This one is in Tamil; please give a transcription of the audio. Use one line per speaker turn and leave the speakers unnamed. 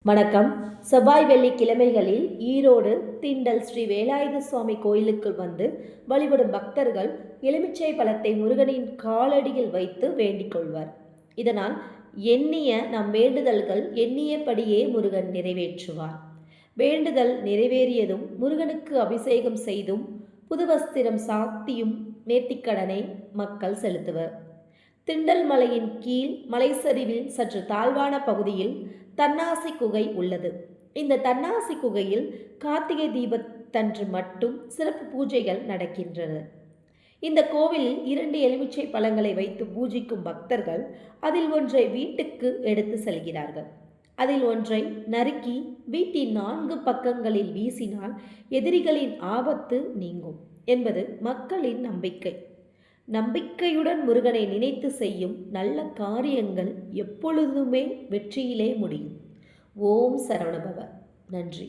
வணக்கம். செவ்வாய் வெள்ளி கிழமைகளில் ஈரோடு திண்டல் ஸ்ரீ வேலாயுத சுவாமி கோயிலுக்கு வந்து வழிபடும் பக்தர்கள் எலுமிச்சை பழத்தை முருகனின் காலடியில் வைத்து வேண்டிக் கொள்வர். இதனால் எண்ணிய நம் வேண்டுதல்கள் எண்ணியபடியே முருகன் நிறைவேற்றுவார். வேண்டுதல் நிறைவேறியதும் முருகனுக்கு அபிஷேகம் செய்தும் புதுவஸ்திரம் சாத்தியும் நேர்த்திக்கடனை மக்கள் செலுத்துவர். திண்டல் மலையின் கீழ் மலைச்சரிவில் சற்று தாழ்வான பகுதியில் தன்னாசி குகை உள்ளது. இந்த தன்னாசி குகையில் கார்த்திகை தீபத்தன்று மட்டும் சிறப்பு பூஜைகள் நடக்கின்றன. இந்த கோவிலில் 2 எலுமிச்சை பழங்களை வைத்து பூஜிக்கும் பக்தர்கள் அதில் ஒன்றை வீட்டுக்கு எடுத்து செல்கிறார்கள். அதில் ஒன்றை நறுக்கி வீட்டின் 4 பக்கங்களில் வீசினால் எதிரிகளின் ஆபத்து நீங்கும் என்பது மக்களின் நம்பிக்கை. நம்பிக்கையுடன் முருகனை நினைத்து செய்யும் நல்ல காரியங்கள் எப்பொழுதுமே வெற்றியிலே முடியும். ஓம் சரவணபவ. நன்றி.